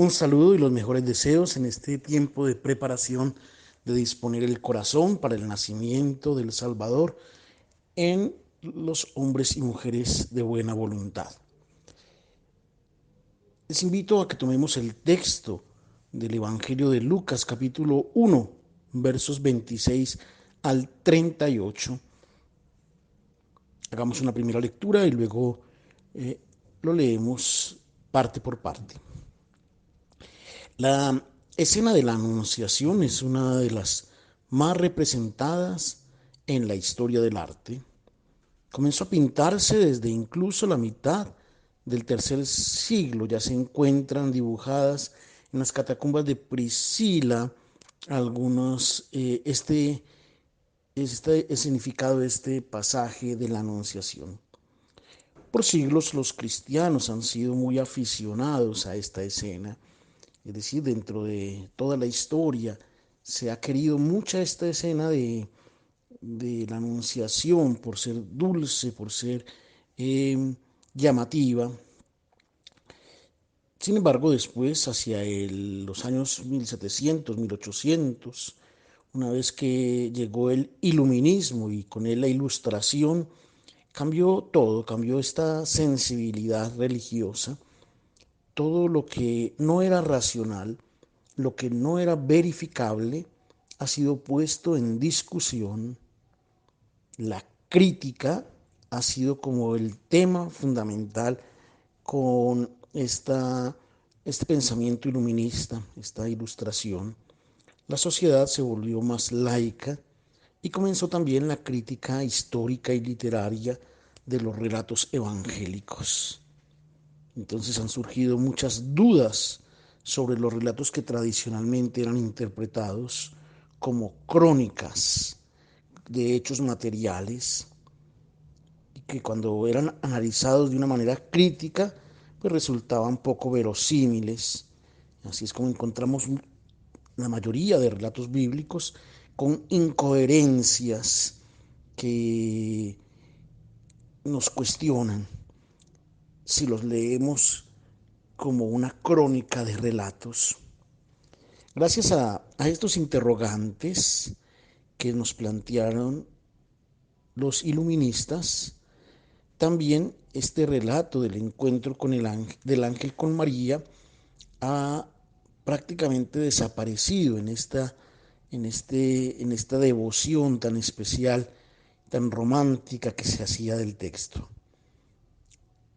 Un saludo y los mejores deseos en este tiempo de preparación de disponer el corazón para el nacimiento del Salvador en los hombres y mujeres de buena voluntad. Les invito a que tomemos el texto del Evangelio de Lucas, capítulo 1, versos 26 al 38. Hagamos una primera lectura y luego lo leemos parte por parte. La escena de la Anunciación es una de las más representadas en la historia del arte. Comenzó a pintarse desde incluso la mitad del tercer siglo. Ya se encuentran dibujadas en las catacumbas de Priscila algunos el significado de este pasaje de la Anunciación. Por siglos los cristianos han sido muy aficionados a esta escena. Es decir, dentro de toda la historia se ha querido mucha esta escena de la Anunciación por ser dulce, por ser llamativa. Sin embargo, después, hacia los años 1700, 1800, una vez que llegó el iluminismo y con él la ilustración, cambió todo, cambió esta sensibilidad religiosa. Todo lo que no era racional, lo que no era verificable, ha sido puesto en discusión. La crítica ha sido como el tema fundamental con este pensamiento iluminista, esta ilustración. La sociedad se volvió más laica y comenzó también la crítica histórica y literaria de los relatos evangélicos. Entonces han surgido muchas dudas sobre los relatos que tradicionalmente eran interpretados como crónicas de hechos materiales y que cuando eran analizados de una manera crítica, pues resultaban poco verosímiles. Así es como encontramos la mayoría de relatos bíblicos con incoherencias que nos cuestionan si los leemos como una crónica de relatos. Gracias a estos interrogantes que nos plantearon los iluministas, también este relato del encuentro con del ángel con María ha prácticamente desaparecido en esta devoción tan especial, tan romántica que se hacía del texto.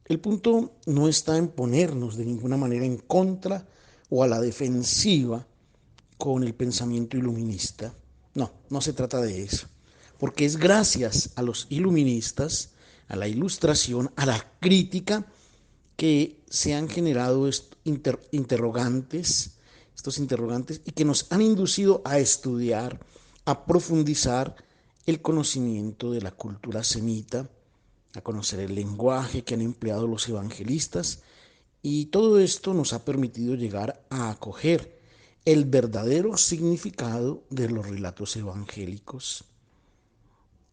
El punto no está en ponernos de ninguna manera en contra o a la defensiva con el pensamiento iluminista. No, no se trata de eso. Porque es gracias a los iluministas, a la ilustración, a la crítica, que se han generado estos interrogantes y que nos han inducido a estudiar, a profundizar el conocimiento de la cultura semita, a conocer el lenguaje que han empleado los evangelistas, y todo esto nos ha permitido llegar a acoger el verdadero significado de los relatos evangélicos.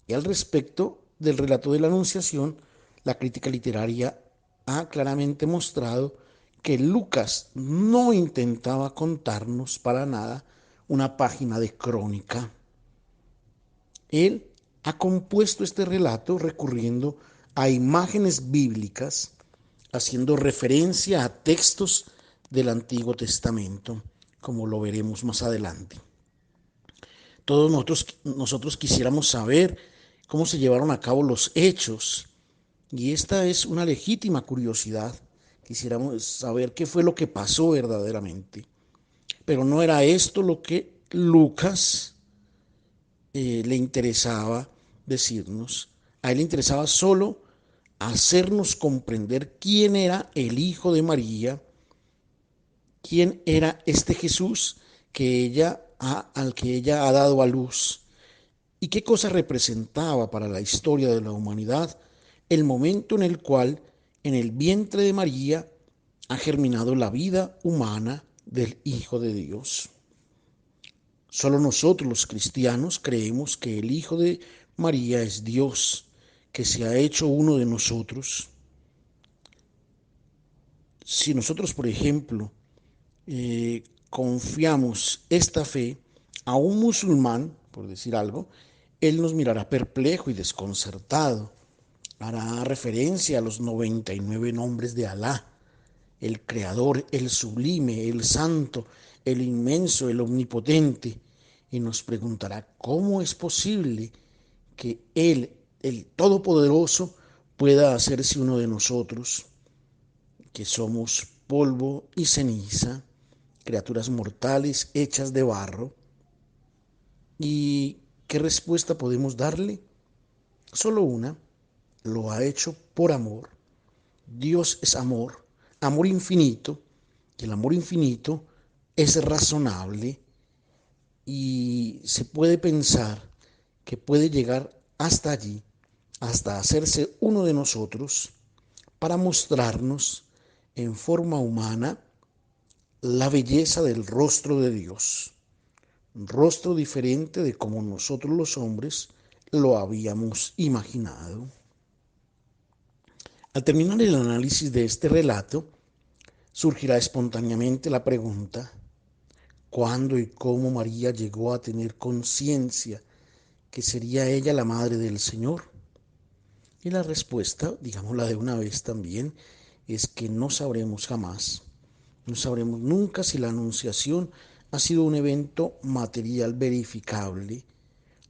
Y al respecto del relato de la Anunciación, la crítica literaria ha claramente mostrado que Lucas no intentaba contarnos para nada una página de crónica. Él ha compuesto este relato recurriendo a imágenes bíblicas, haciendo referencia a textos del Antiguo Testamento, como lo veremos más adelante. Todos nosotros quisiéramos saber cómo se llevaron a cabo los hechos, y esta es una legítima curiosidad. Quisiéramos saber qué fue lo que pasó verdaderamente. Pero no era esto lo que Lucas le interesaba decirnos. A él le interesaba solo hacernos comprender quién era el Hijo de María, quién era este Jesús al que ella ha dado a luz, y qué cosa representaba para la historia de la humanidad el momento en el cual en el vientre de María ha germinado la vida humana del Hijo de Dios. Solo nosotros los cristianos creemos que el Hijo de María es Dios, que se ha hecho uno de nosotros. Si nosotros, por ejemplo, confiamos esta fe a un musulmán, por decir algo, él nos mirará perplejo y desconcertado. Hará referencia a los 99 nombres de Alá, el creador, el sublime, el santo, el inmenso, el omnipotente, y nos preguntará cómo es posible que Él, el Todopoderoso, pueda hacerse uno de nosotros, que somos polvo y ceniza, criaturas mortales hechas de barro. ¿Y qué respuesta podemos darle? Solo una: lo ha hecho por amor. Dios es amor, amor infinito, y el amor infinito es razonable y se puede pensar que puede llegar hasta allí, hasta hacerse uno de nosotros, para mostrarnos en forma humana la belleza del rostro de Dios, un rostro diferente de como nosotros los hombres lo habíamos imaginado. Al terminar el análisis de este relato, surgirá espontáneamente la pregunta: ¿cuándo y cómo María llegó a tener conciencia que sería ella la madre del Señor? Y la respuesta, digámosla de una vez también, es que no sabremos jamás. No sabremos nunca si la anunciación ha sido un evento material verificable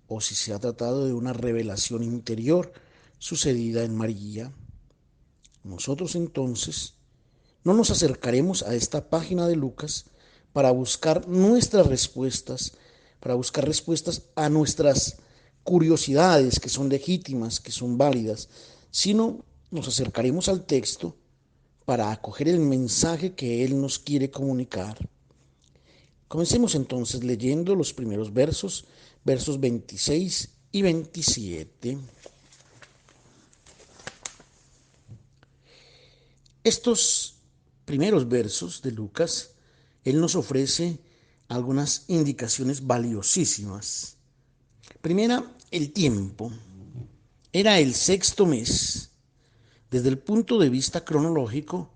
o si se ha tratado de una revelación interior sucedida en María. Nosotros entonces no nos acercaremos a esta página de Lucas para buscar nuestras respuestas, para buscar respuestas a nuestras curiosidades que son legítimas, que son válidas, sino nos acercaremos al texto para acoger el mensaje que Él nos quiere comunicar. Comencemos entonces leyendo los primeros versos, versos 26 y 27. Estos primeros versos de Lucas, Él nos ofrece algunas indicaciones valiosísimas. Primera, el tiempo. Era el sexto mes. Desde el punto de vista cronológico,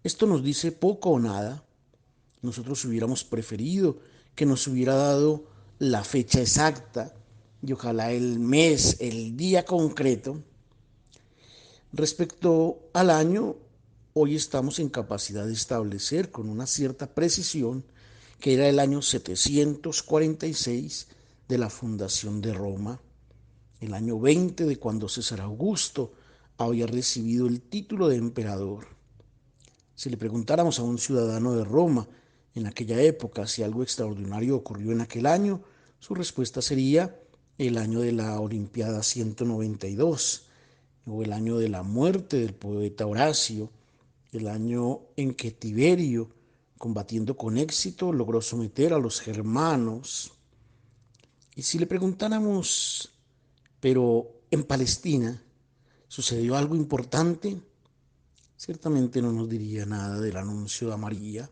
esto nos dice poco o nada. Nosotros hubiéramos preferido que nos hubiera dado la fecha exacta y ojalá el mes, el día concreto. Respecto al año, hoy estamos en capacidad de establecer con una cierta precisión que era el año 746 de la fundación de Roma, el año 20 de cuando César Augusto había recibido el título de emperador. Si le preguntáramos a un ciudadano de Roma en aquella época si algo extraordinario ocurrió en aquel año, su respuesta sería el año de la Olimpiada 192, o el año de la muerte del poeta Horacio, el año en que Tiberio, combatiendo con éxito, logró someter a los germanos. Y si le preguntáramos, pero en Palestina, ¿sucedió algo importante? Ciertamente no nos diría nada del anuncio de María.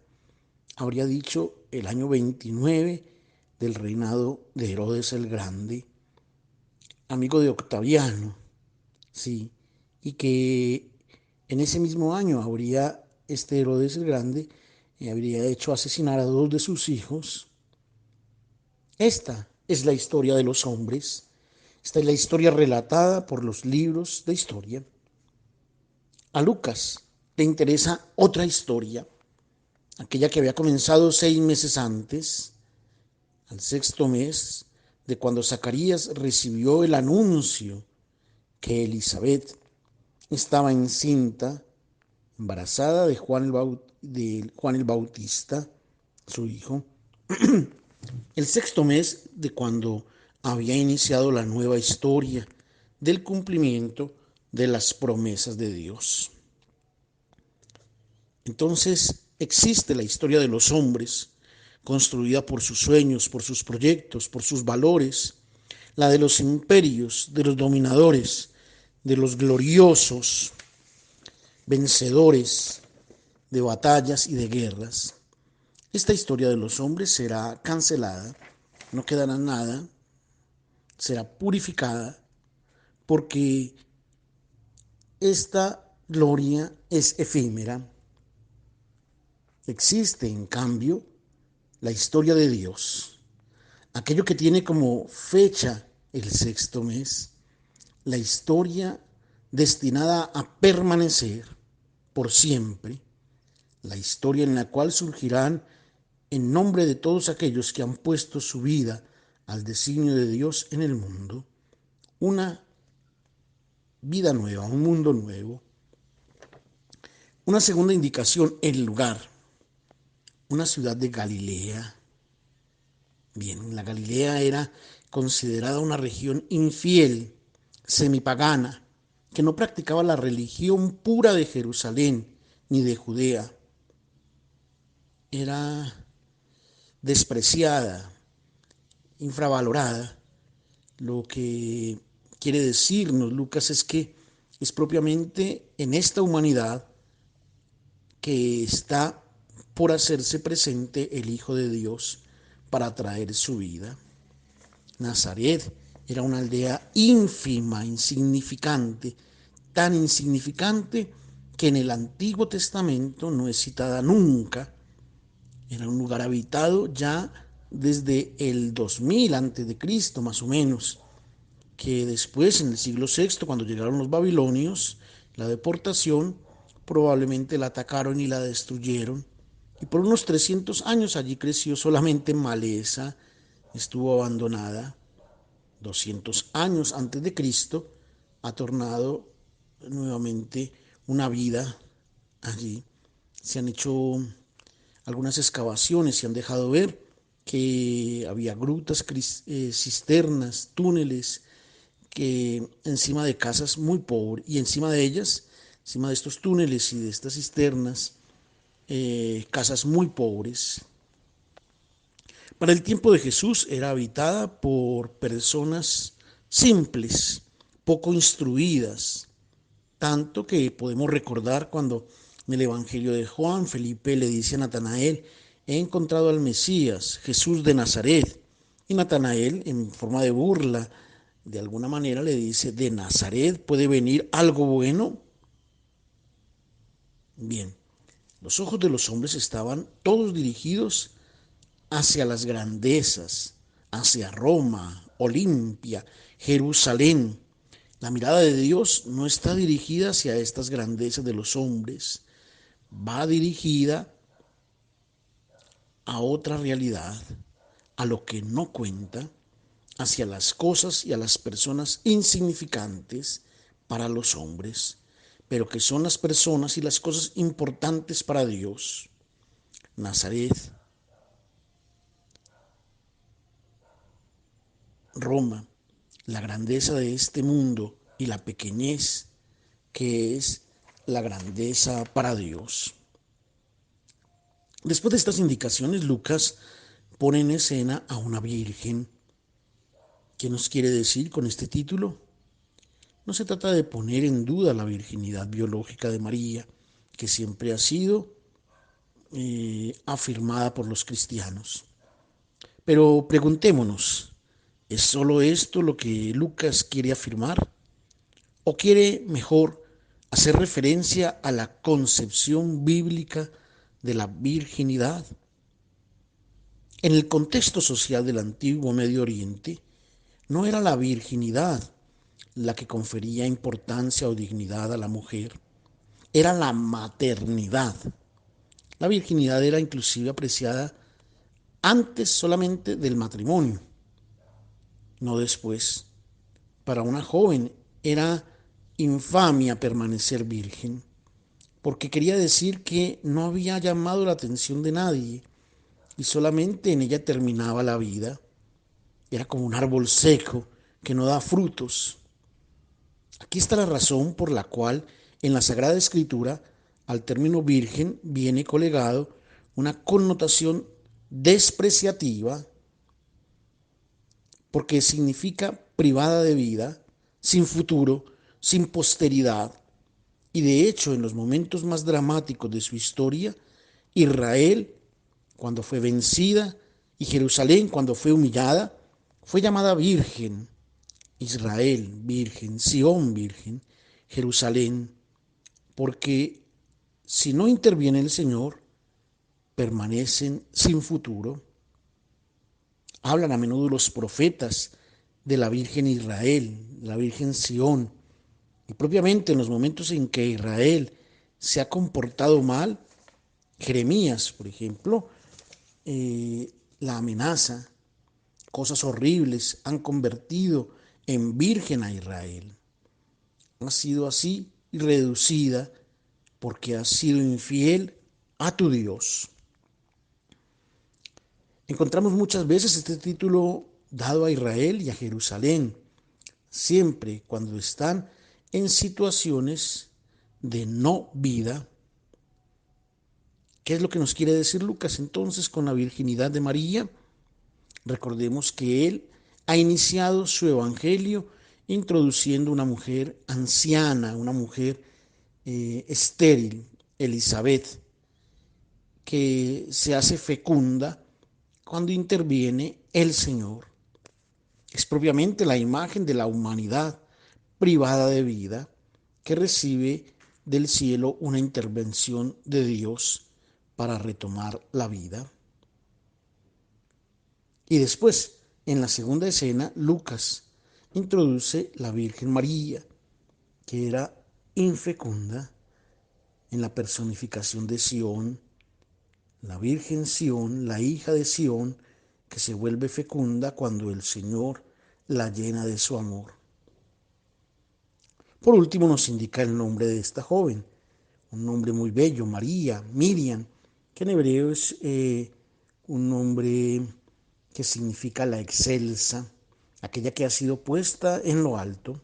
Habría dicho el año 29 del reinado de Herodes el Grande, amigo de Octaviano, sí, y que en ese mismo año habría este Herodes el Grande habría hecho asesinar a dos de sus hijos. Esta es la historia de los hombres. Esta es la historia relatada por los libros de historia. A Lucas le interesa otra historia, aquella que había comenzado 6 meses antes, al sexto mes de cuando Zacarías recibió el anuncio que Elizabeth estaba encinta, embarazada de Juan el Bautista, su hijo. El sexto mes de cuando había iniciado la nueva historia del cumplimiento de las promesas de Dios. Entonces existe la historia de los hombres, construida por sus sueños, por sus proyectos, por sus valores, la de los imperios, de los dominadores, de los gloriosos, vencedores de batallas y de guerras. Esta historia de los hombres será cancelada, no quedará nada, será purificada, porque esta gloria es efímera. Existe, en cambio, la historia de Dios, aquello que tiene como fecha el sexto mes, la historia destinada a permanecer por siempre, la historia en la cual surgirán en nombre de todos aquellos que han puesto su vida al designio de Dios en el mundo, una vida nueva, un mundo nuevo. Una segunda indicación, el lugar, una ciudad de Galilea. Bien, la Galilea era considerada una región infiel, semipagana, que no practicaba la religión pura de Jerusalén ni de Judea. Era despreciada, infravalorada. Lo que quiere decirnos Lucas es que es propiamente en esta humanidad que está por hacerse presente el Hijo de Dios para traer su vida. Nazaret era una aldea ínfima, insignificante, tan insignificante que en el Antiguo Testamento no es citada nunca. Era un lugar habitado ya desde el 2000 antes de Cristo, más o menos, que después, en el siglo VI, cuando llegaron los babilonios, la deportación, probablemente la atacaron y la destruyeron. Y por unos 300 años allí creció solamente maleza, estuvo abandonada. 200 años antes de Cristo ha tornado nuevamente una vida allí. Se han hecho algunas excavaciones y han dejado ver que había grutas, cisternas, túneles, que encima de casas muy pobres, y encima de ellas, encima de estos túneles y de estas cisternas, casas muy pobres. Para el tiempo de Jesús era habitada por personas simples, poco instruidas, tanto que podemos recordar cuando en el Evangelio de Juan Felipe le dice a Natanael: he encontrado al Mesías, Jesús de Nazaret. Y Natanael, en forma de burla, de alguna manera le dice: ¿de Nazaret puede venir algo bueno? Bien, los ojos de los hombres estaban todos dirigidos hacia las grandezas, hacia Roma, Olimpia, Jerusalén. La mirada de Dios no está dirigida hacia estas grandezas de los hombres, va dirigida a otra realidad, a lo que no cuenta, hacia las cosas y a las personas insignificantes para los hombres, pero que son las personas y las cosas importantes para Dios. Nazaret, Roma, la grandeza de este mundo y la pequeñez que es la grandeza para Dios. Después de estas indicaciones, Lucas pone en escena a una virgen. ¿Qué nos quiere decir con este título? No se trata de poner en duda la virginidad biológica de María, que siempre ha sido afirmada por los cristianos. Pero preguntémonos, ¿es solo esto lo que Lucas quiere afirmar? ¿O quiere mejor hacer referencia a la concepción bíblica de la virginidad? En el contexto social del antiguo Medio Oriente, no era la virginidad la que confería importancia o dignidad a la mujer, era la maternidad. La virginidad era inclusive apreciada antes solamente del matrimonio, no después. Para una joven era infamia permanecer virgen, porque quería decir que no había llamado la atención de nadie y solamente en ella terminaba la vida. Era como un árbol seco que no da frutos. Aquí está la razón por la cual en la Sagrada Escritura al término virgen viene colegado una connotación despreciativa, porque significa privada de vida, sin futuro, sin posteridad. Y de hecho, en los momentos más dramáticos de su historia, Israel, cuando fue vencida, y Jerusalén, cuando fue humillada, fue llamada virgen. Israel, virgen; Sión, virgen; Jerusalén, porque si no interviene el Señor, permanecen sin futuro. Hablan a menudo los profetas de la Virgen Israel, la Virgen Sión, y propiamente en los momentos en que Israel se ha comportado mal, Jeremías, por ejemplo, la amenaza, cosas horribles han convertido en virgen a Israel. Ha sido así y reducida porque has sido infiel a tu Dios. Encontramos muchas veces este título dado a Israel y a Jerusalén, siempre cuando están en situaciones de no vida. ¿Qué es lo que nos quiere decir Lucas entonces con la virginidad de María? Recordemos que él ha iniciado su evangelio introduciendo una mujer anciana, una mujer estéril, Elizabeth, que se hace fecunda cuando interviene el Señor. Es propiamente la imagen de la humanidad privada de vida que recibe del cielo una intervención de Dios para retomar la vida. Y después, en la segunda escena, Lucas introduce la Virgen María, que era infecunda, en la personificación de Sión, la Virgen Sión, la hija de Sión, que se vuelve fecunda cuando el Señor la llena de su amor. Por último nos indica el nombre de esta joven, un nombre muy bello, María, Miriam, que en hebreo es un nombre que significa la excelsa, aquella que ha sido puesta en lo alto.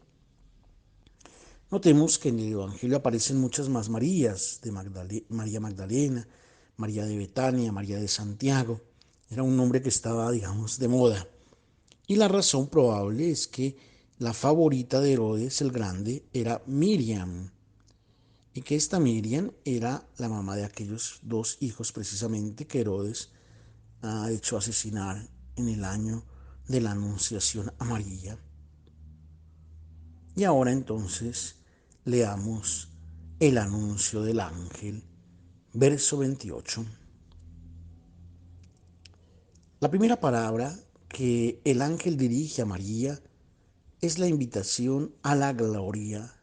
Notemos que en el Evangelio aparecen muchas más Marías, de María Magdalena, María de Betania, María de Santiago. Era un nombre que estaba, digamos, de moda. Y la razón probable es que la favorita de Herodes el Grande era Miriam, y que esta Miriam era la mamá de aquellos dos hijos precisamente que Herodes ha hecho asesinar en el año de la Anunciación a María. Y ahora entonces leamos el anuncio del ángel, verso 28. La primera palabra que el ángel dirige a María es la invitación a la gloria,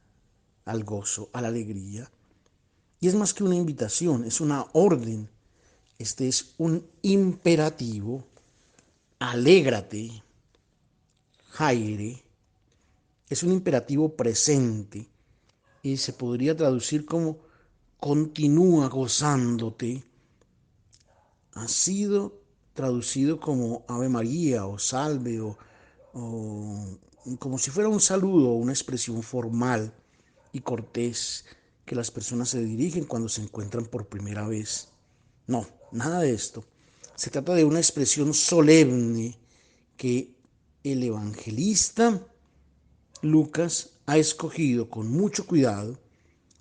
al gozo, a la alegría. Y es más que una invitación, es una orden. Este es un imperativo. Alégrate, Jaire. Es un imperativo presente y se podría traducir como continúa gozándote. Ha sido traducido como Ave María o Salve o como si fuera un saludo o una expresión formal y cortés que las personas se dirigen cuando se encuentran por primera vez. No, nada de esto. Se trata de una expresión solemne que el evangelista Lucas ha escogido con mucho cuidado,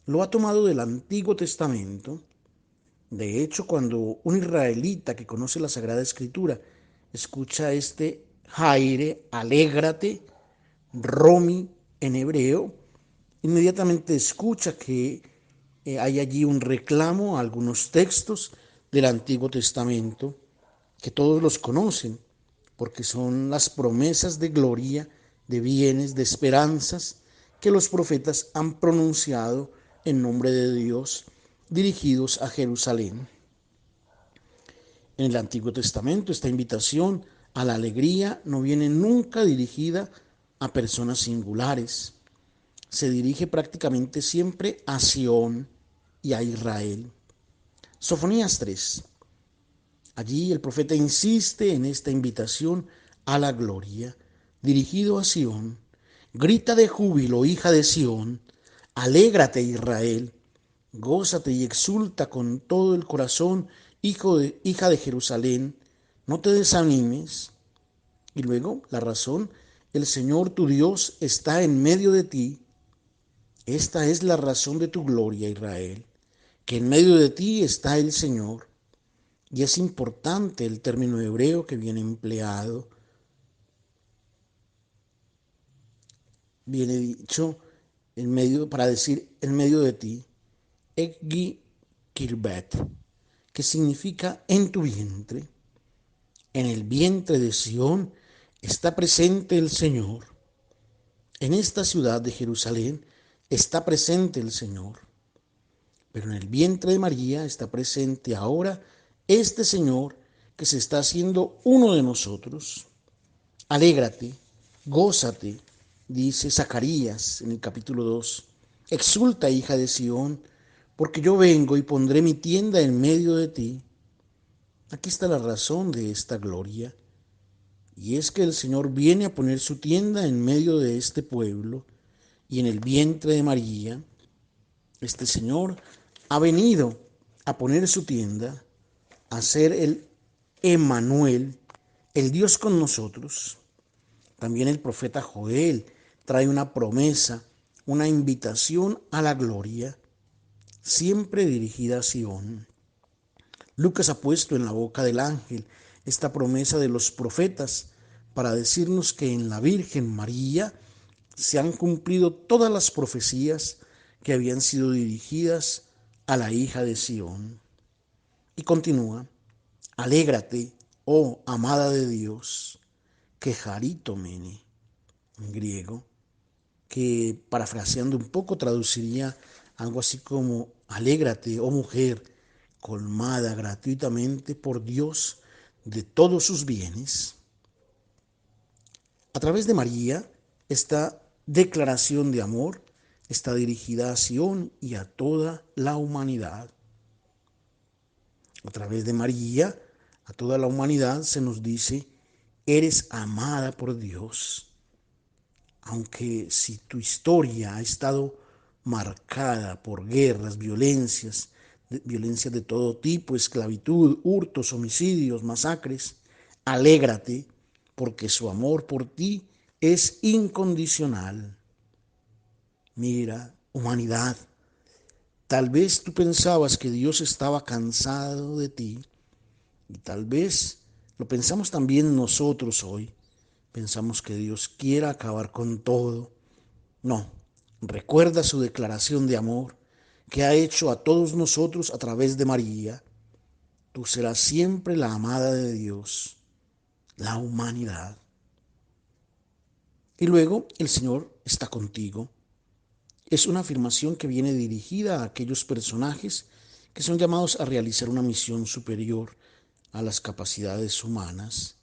lo ha tomado del Antiguo Testamento. De hecho, cuando un israelita que conoce la Sagrada Escritura escucha este Jaire, alégrate, Romi en hebreo, inmediatamente escucha que hay allí un reclamo a algunos textos del Antiguo Testamento que todos los conocen, porque son las promesas de gloria, de bienes, de esperanzas que los profetas han pronunciado en nombre de Dios, dirigidos a Jerusalén. En el Antiguo Testamento esta invitación a la alegría no viene nunca dirigida a personas singulares. Se dirige prácticamente siempre a Sión y a Israel. Sofonías 3. Allí el profeta insiste en esta invitación a la gloria, dirigido a Sión. Grita de júbilo, hija de Sión, alégrate Israel, gózate y exulta con todo el corazón, hija de Jerusalén, no te desanimes. Y luego la razón, el Señor tu Dios está en medio de ti. Esta es la razón de tu gloria, Israel, que en medio de ti está el Señor. Y es importante el término hebreo que viene empleado. Viene dicho en medio, para decir en medio de ti, Eggi Kirbet, que significa en tu vientre. En el vientre de Sión está presente el Señor. En esta ciudad de Jerusalén está presente el Señor. Pero en el vientre de María está presente ahora este Señor que se está haciendo uno de nosotros. Alégrate, gózate, dice Zacarías en el capítulo 2. Exulta, hija de Sión, porque yo vengo y pondré mi tienda en medio de ti. Aquí está la razón de esta gloria, y es que el Señor viene a poner su tienda en medio de este pueblo, y en el vientre de María, este Señor ha venido a poner su tienda, a ser el Emmanuel, el Dios con nosotros. También el profeta Joel trae una promesa, una invitación a la gloria, siempre dirigida a Sion. Lucas ha puesto en la boca del ángel esta promesa de los profetas para decirnos que en la Virgen María se han cumplido todas las profecías que habían sido dirigidas a la hija de Sión. Y continúa, alégrate, oh amada de Dios, que charitomene, en griego, que parafraseando un poco traduciría algo así como, alégrate, oh mujer, colmada gratuitamente por Dios de todos sus bienes. A través de María, esta declaración de amor está dirigida a Sion y a toda la humanidad. A través de María, a toda la humanidad se nos dice, eres amada por Dios. Aunque si tu historia ha estado marcada por guerras, violencias de todo tipo, esclavitud, hurtos, homicidios, masacres, alégrate porque su amor por ti es incondicional. Mira, humanidad, tal vez tú pensabas que Dios estaba cansado de ti y tal vez lo pensamos también nosotros hoy. Pensamos que Dios quiere acabar con todo. No, recuerda su declaración de amor que ha hecho a todos nosotros a través de María. Tú serás siempre la amada de Dios, la humanidad. Y luego el Señor está contigo. Es una afirmación que viene dirigida a aquellos personajes que son llamados a realizar una misión superior a las capacidades humanas.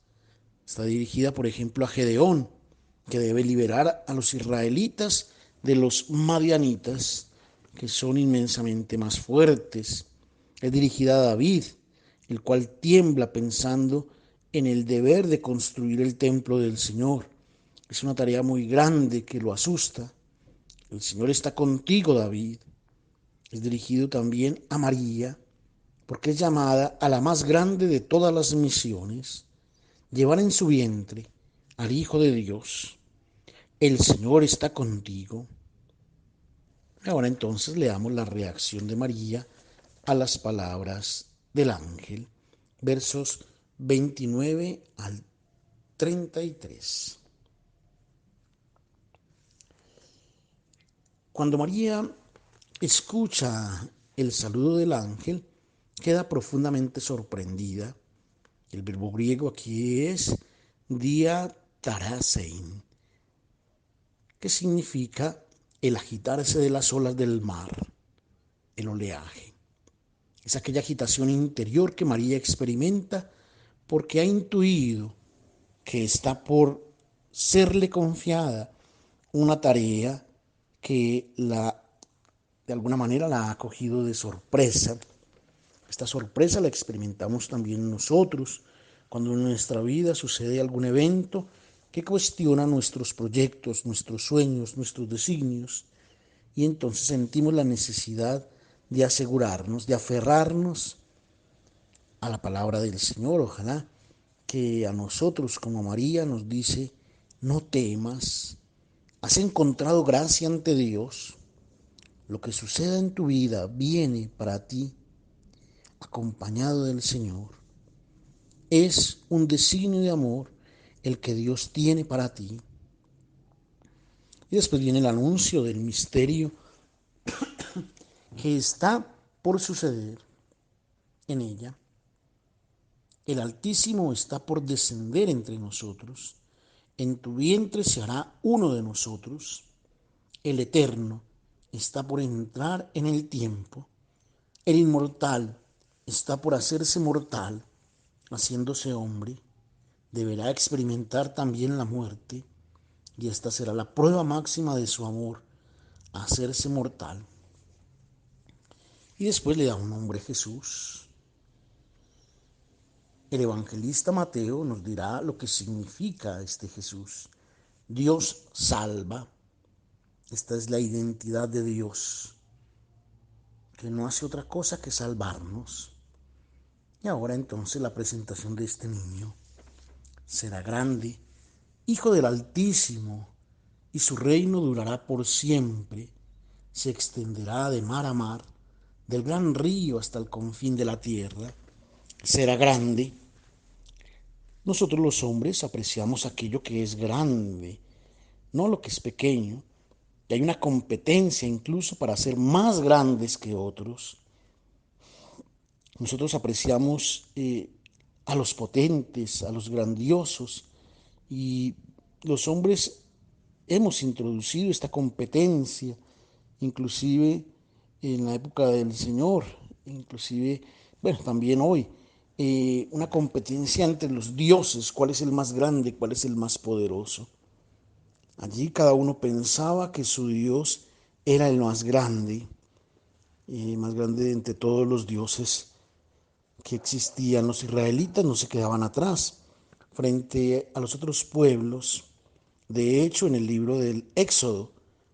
Está dirigida, por ejemplo, a Gedeón, que debe liberar a los israelitas de los madianitas, que son inmensamente más fuertes. Es dirigida a David, el cual tiembla pensando en el deber de construir el templo del Señor. Es una tarea muy grande que lo asusta. El Señor está contigo, David. Es dirigido también a María, porque es llamada a la más grande de todas las misiones, llevar en su vientre al Hijo de Dios. El Señor está contigo. Ahora entonces leamos la reacción de María a las palabras del ángel, versos 29 al 33. Cuando María escucha el saludo del ángel, queda profundamente sorprendida. El verbo griego aquí es diatarasein, que significa el agitarse de las olas del mar, el oleaje. Es aquella agitación interior que María experimenta porque ha intuido que está por serle confiada una tarea que de alguna manera la ha cogido de sorpresa. Esta sorpresa la experimentamos también nosotros cuando en nuestra vida sucede algún evento que cuestiona nuestros proyectos, nuestros sueños, nuestros designios, y entonces sentimos la necesidad de asegurarnos, de aferrarnos a la palabra del Señor. Ojalá que a nosotros como María nos dice, no temas, has encontrado gracia ante Dios, lo que suceda en tu vida viene para ti acompañado del Señor. Es un designio de amor el que Dios tiene para ti. Y después viene el anuncio del misterio que está por suceder. en ella. El Altísimo está por descender entre nosotros. En tu vientre se hará uno de nosotros. El Eterno está por entrar en el tiempo. El Inmortal está por hacerse mortal, haciéndose hombre. Deberá experimentar también la muerte, y esta será la prueba máxima de su amor, hacerse mortal. Y después le da un nombre, Jesús. El evangelista Mateo nos dirá lo que significa este Jesús. Dios salva. Esta es la identidad de Dios, que no hace otra cosa que salvarnos. Y ahora entonces la presentación de este niño. Será grande, Hijo del Altísimo, y su reino durará por siempre. Se extenderá de mar a mar, del gran río hasta el confín de la tierra. Será grande. Nosotros los hombres apreciamos aquello que es grande, no lo que es pequeño. Y hay una competencia incluso para ser más grandes que otros. Nosotros apreciamos a los potentes, a los grandiosos, y los hombres hemos introducido esta competencia, inclusive en la época del Señor, inclusive, bueno, también hoy, una competencia entre los dioses, cuál es el más grande, cuál es el más poderoso. Allí cada uno pensaba que su Dios era el más grande de entre todos los dioses que existían. Los israelitas no se quedaban atrás frente a los otros pueblos. De hecho, en el libro del Éxodo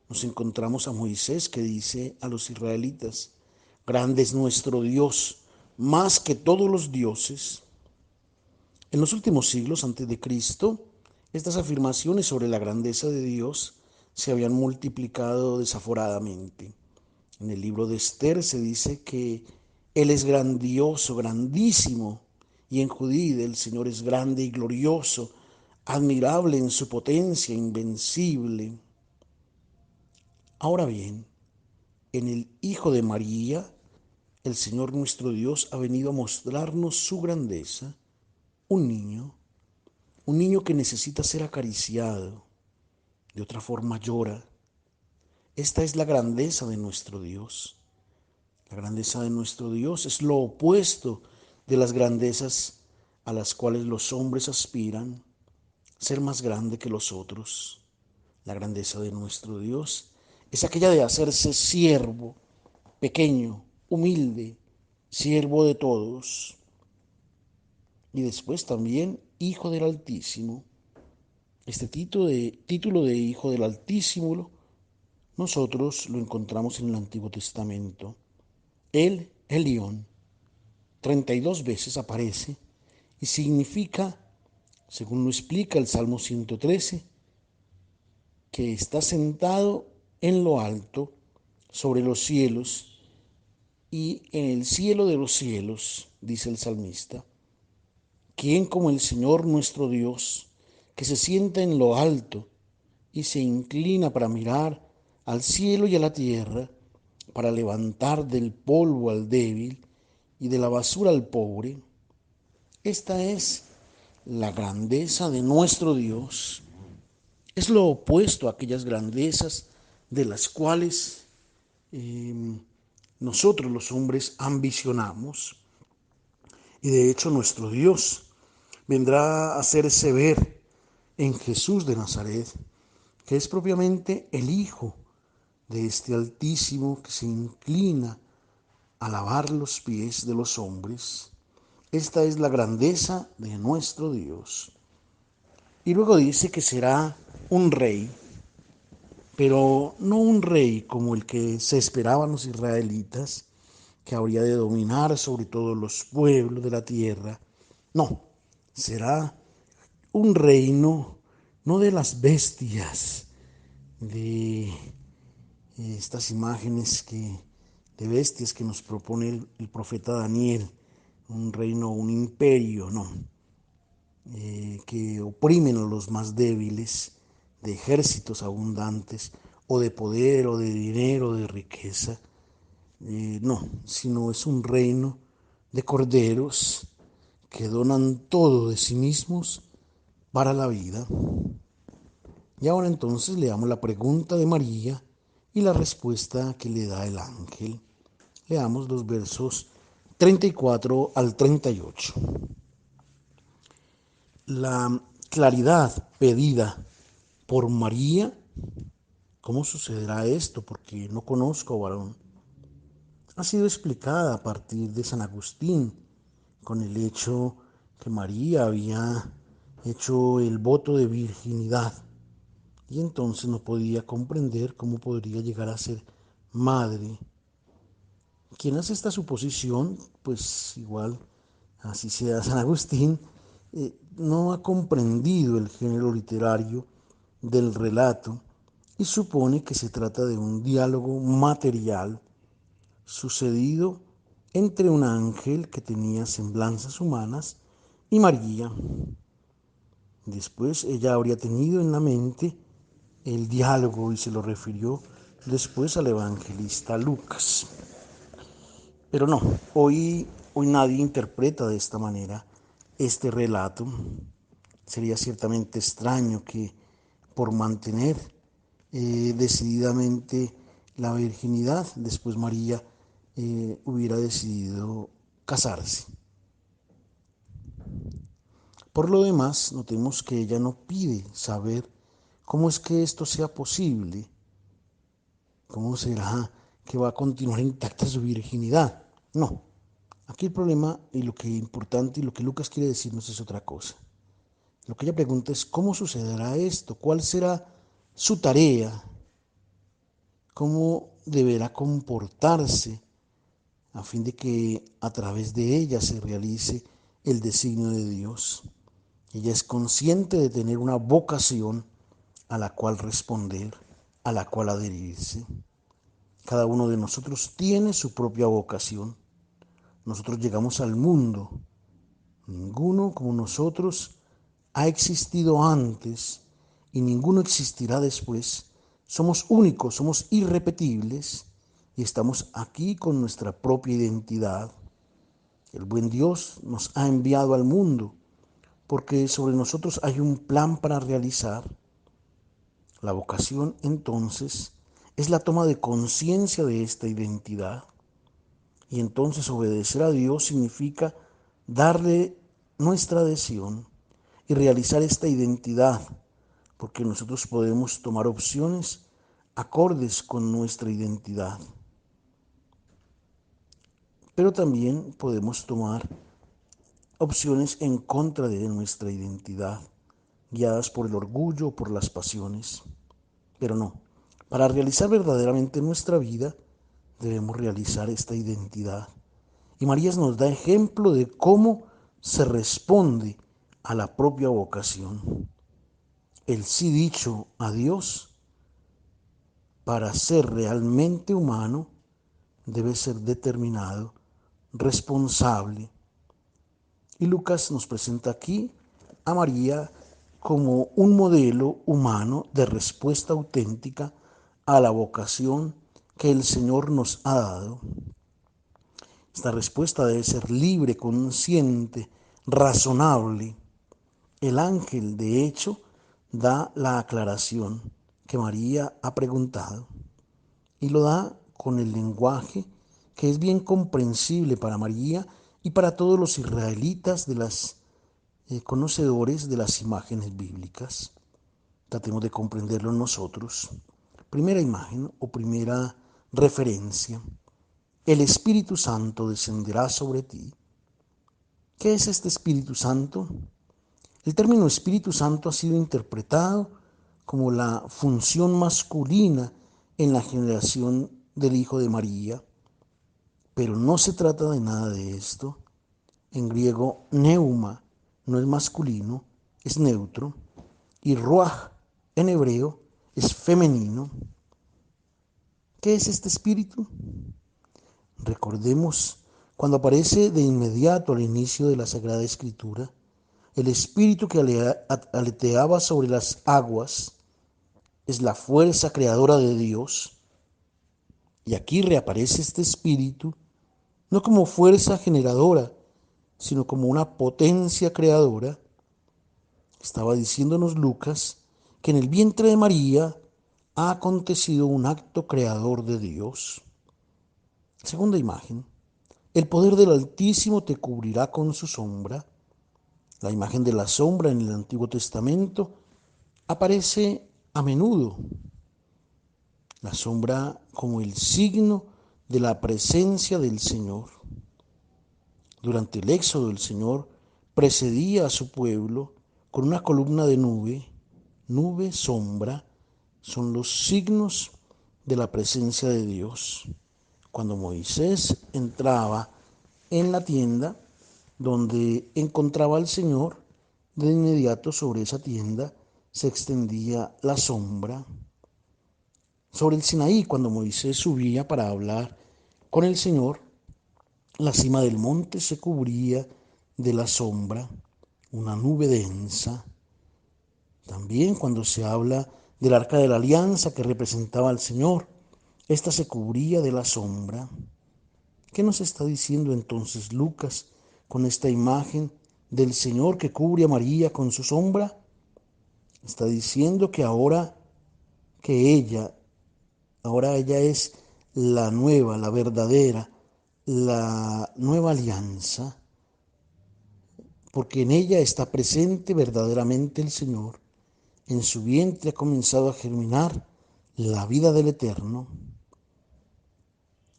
nos encontramos a Moisés que dice a los israelitas: grande es nuestro Dios, más que todos los dioses. En los últimos siglos antes de Cristo, estas afirmaciones sobre la grandeza de Dios se habían multiplicado desaforadamente. En el libro de Esther se dice que Él es grandioso, grandísimo, y en Judí el Señor es grande y glorioso, admirable en su potencia, invencible. Ahora bien, en el Hijo de María, el Señor nuestro Dios ha venido a mostrarnos su grandeza, un niño, un niño que necesita ser acariciado, de otra forma llora. Esta es la grandeza de nuestro Dios. La grandeza de nuestro Dios es lo opuesto de las grandezas a las cuales los hombres aspiran, ser más grande que los otros. La grandeza de nuestro Dios es aquella de hacerse siervo, pequeño, humilde, siervo de todos. Y después también Hijo del Altísimo. Este título de Hijo del Altísimo nosotros lo encontramos en el Antiguo Testamento. El Elión 32 veces aparece y significa, según lo explica el Salmo 113, que está sentado en lo alto sobre los cielos, y en el cielo de los cielos, dice el salmista, ¿quién como el Señor nuestro Dios, que se sienta en lo alto y se inclina para mirar al cielo y a la tierra, para levantar del polvo al débil y de la basura al pobre? Esta es la grandeza de nuestro Dios. Es lo opuesto a aquellas grandezas de las cuales nosotros los hombres ambicionamos. Y de hecho nuestro Dios vendrá a hacerse ver en Jesús de Nazaret, que es propiamente el Hijo de este Altísimo que se inclina a lavar los pies de los hombres. Esta es la grandeza de nuestro Dios. Y luego dice que será un rey, pero no un rey como el que se esperaban los israelitas, que habría de dominar sobre todos los pueblos de la tierra. No, será un reino no de las bestias, de estas imágenes de bestias que nos propone el profeta Daniel, un reino, un imperio, no, que oprimen a los más débiles, de ejércitos abundantes, o de poder, o de dinero, de riqueza. No, sino es un reino de corderos que donan todo de sí mismos para la vida. Y ahora entonces leamos la pregunta de María y la respuesta que le da el ángel. Leamos los versos 34 al 38. La claridad pedida por María, ¿cómo sucederá esto? Porque no conozco varón, ha sido explicada a partir de San Agustín, con el hecho que María había hecho el voto de virginidad y entonces no podía comprender cómo podría llegar a ser madre. Quien hace esta suposición, pues igual, así sea San Agustín, no ha comprendido el género literario del relato y supone que se trata de un diálogo material sucedido entre un ángel que tenía semblanzas humanas y María. Después ella habría tenido en la mente el diálogo y se lo refirió después al evangelista Lucas. Pero no, hoy nadie interpreta de esta manera este relato. Sería ciertamente extraño que por mantener decididamente la virginidad, después María hubiera decidido casarse. Por lo demás, notemos que ella no pide saber cómo es que esto sea posible, cómo será que va a continuar intacta su virginidad. No, aquí el problema y lo que es importante y lo que Lucas quiere decirnos es otra cosa. Lo que ella pregunta es cómo sucederá esto, cuál será su tarea, cómo deberá comportarse a fin de que a través de ella se realice el designio de Dios. Ella es consciente de tener una vocación a la cual responder, a la cual adherirse. Cada uno de nosotros tiene su propia vocación. Nosotros llegamos al mundo. Ninguno como nosotros ha existido antes y ninguno existirá después. Somos únicos, somos irrepetibles y estamos aquí con nuestra propia identidad. El buen Dios nos ha enviado al mundo porque sobre nosotros hay un plan para realizar. La vocación, entonces, es la toma de conciencia de esta identidad. Y entonces obedecer a Dios significa darle nuestra adhesión y realizar esta identidad, porque nosotros podemos tomar opciones acordes con nuestra identidad. Pero también podemos tomar opciones en contra de nuestra identidad, guiadas por el orgullo o por las pasiones. Pero no, para realizar verdaderamente nuestra vida, debemos realizar esta identidad. Y María nos da ejemplo de cómo se responde a la propia vocación. El sí dicho a Dios, para ser realmente humano, debe ser determinado, responsable. Y Lucas nos presenta aquí a María como un modelo humano de respuesta auténtica a la vocación que el Señor nos ha dado. Esta respuesta debe ser libre, consciente, razonable. El ángel, de hecho, da la aclaración que María ha preguntado y lo da con el lenguaje que es bien comprensible para María y para todos los israelitas de las conocedores de las imágenes bíblicas. Tratemos de comprenderlo nosotros. Primera imagen o primera referencia. El Espíritu Santo descenderá sobre ti. ¿Qué es este Espíritu Santo? El término Espíritu Santo ha sido interpretado como la función masculina en la generación del Hijo de María, pero no se trata de nada de esto. En griego, neuma no es masculino, es neutro, y ruach en hebreo es femenino. ¿Qué es este espíritu? Recordemos cuando aparece de inmediato al inicio de la Sagrada Escritura, el espíritu que aleteaba sobre las aguas es la fuerza creadora de Dios, y aquí reaparece este espíritu no como fuerza generadora, sino como una potencia creadora. Estaba diciéndonos Lucas que en el vientre de María ha acontecido un acto creador de Dios. Segunda imagen, el poder del Altísimo te cubrirá con su sombra. La imagen de la sombra en el Antiguo Testamento aparece a menudo. La sombra como el signo de la presencia del Señor. Durante el éxodo, el Señor precedía a su pueblo con una columna de nube. Nube, sombra, son los signos de la presencia de Dios. Cuando Moisés entraba en la tienda donde encontraba al Señor, de inmediato sobre esa tienda se extendía la sombra. Sobre el Sinaí, cuando Moisés subía para hablar con el Señor, la cima del monte se cubría de la sombra, una nube densa. También cuando se habla del arca de la alianza que representaba al Señor, ésta se cubría de la sombra. ¿Qué nos está diciendo entonces Lucas con esta imagen del Señor que cubre a María con su sombra? Está diciendo que ahora ella es la nueva, la verdadera, la nueva alianza, porque en ella está presente verdaderamente el Señor. En su vientre ha comenzado a germinar la vida del Eterno.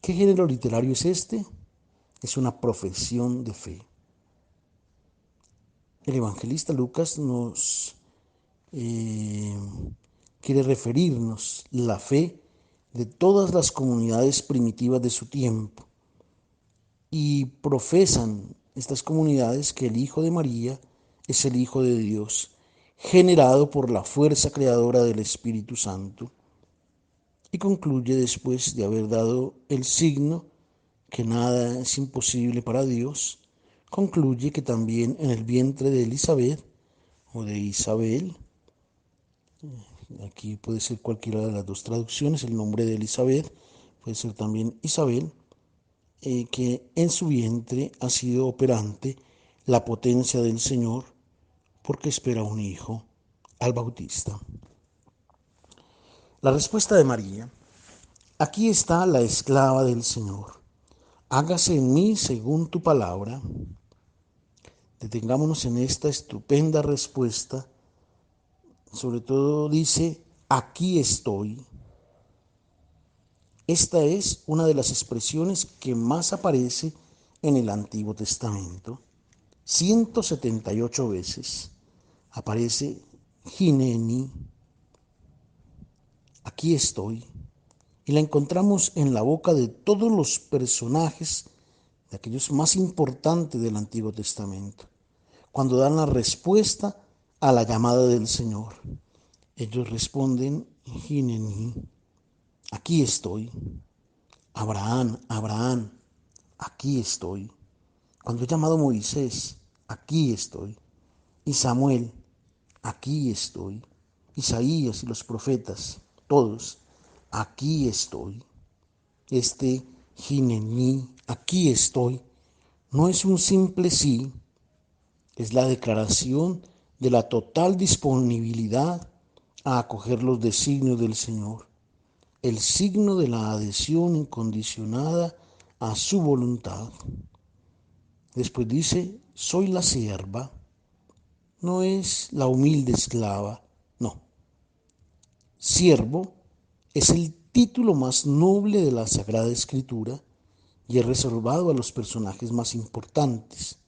¿Qué género literario es este? Es una profesión de fe. El evangelista Lucas nos quiere referirnos la fe de todas las comunidades primitivas de su tiempo, y profesan estas comunidades que el Hijo de María es el Hijo de Dios, generado por la fuerza creadora del Espíritu Santo. Y concluye, después de haber dado el signo que nada es imposible para Dios, concluye que también en el vientre de Elizabeth o de Isabel, aquí puede ser cualquiera de las dos traducciones, el nombre de Elizabeth puede ser también Isabel, que en su vientre ha sido operante la potencia del Señor, porque espera un hijo al Bautista. La respuesta de María: aquí está la esclava del Señor, hágase en mí según tu palabra. Detengámonos en esta estupenda respuesta. Sobre todo dice, aquí estoy. Esta es una de las expresiones que más aparece en el Antiguo Testamento. 178 veces aparece Hineni, aquí estoy, y la encontramos en la boca de todos los personajes, de aquellos más importantes del Antiguo Testamento, cuando dan la respuesta a la llamada del Señor. Ellos responden, Hineni, aquí estoy. Abraham, Abraham, aquí estoy. Cuando he llamado a Moisés, aquí estoy. Y Samuel, aquí estoy. Isaías y los profetas, todos, aquí estoy. Este Hinení, aquí estoy, no es un simple sí, es la declaración de la total disponibilidad a acoger los designios del Señor, el signo de la adhesión incondicionada a su voluntad. Después dice, soy la sierva, no es la humilde esclava, no. Siervo es el título más noble de la Sagrada Escritura y es reservado a los personajes más importantes.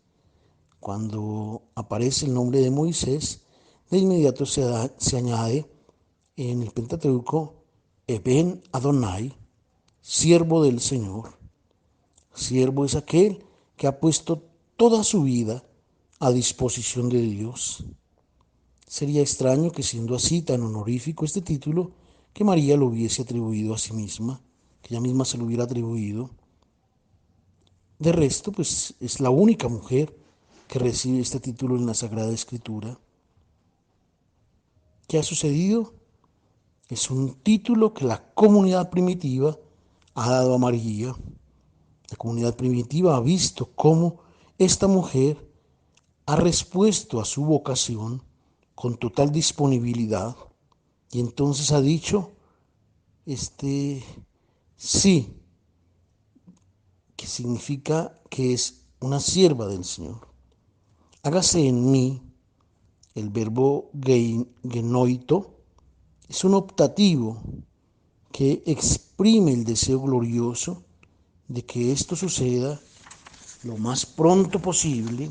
Cuando aparece el nombre de Moisés, de inmediato se añade en el Pentateuco, Eben Adonai, siervo del Señor. Siervo es aquel que ha puesto toda su vida a disposición de Dios. Sería extraño que, siendo así tan honorífico este título, que María lo hubiese atribuido a sí misma, que ella misma se lo hubiera atribuido. De resto, pues es la única mujer que recibe este título en la Sagrada Escritura. ¿Qué ha sucedido? Es un título que la comunidad primitiva ha dado a María. La comunidad primitiva ha visto cómo esta mujer ha respuesto a su vocación con total disponibilidad y entonces ha dicho, sí, que significa que es una sierva del Señor. Hágase en mí, el verbo genoito, es un optativo que exprime el deseo glorioso de que esto suceda lo más pronto posible.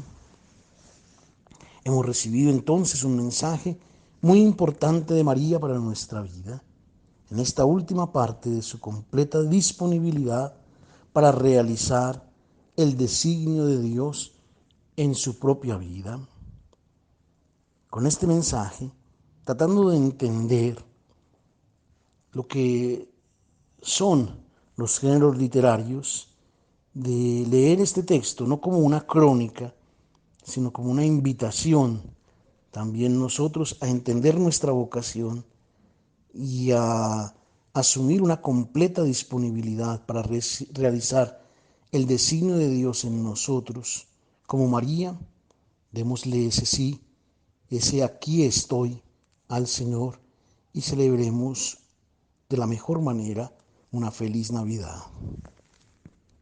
Hemos recibido entonces un mensaje muy importante de María para nuestra vida, en esta última parte de su completa disponibilidad para realizar el designio de Dios en su propia vida. Con este mensaje, tratando de entender lo que son los géneros literarios, de leer este texto no como una crónica, sino como una invitación también nosotros a entender nuestra vocación y a asumir una completa disponibilidad para realizar el designio de Dios en nosotros. Como María, démosle ese sí, ese aquí estoy al Señor y celebremos de la mejor manera una feliz Navidad.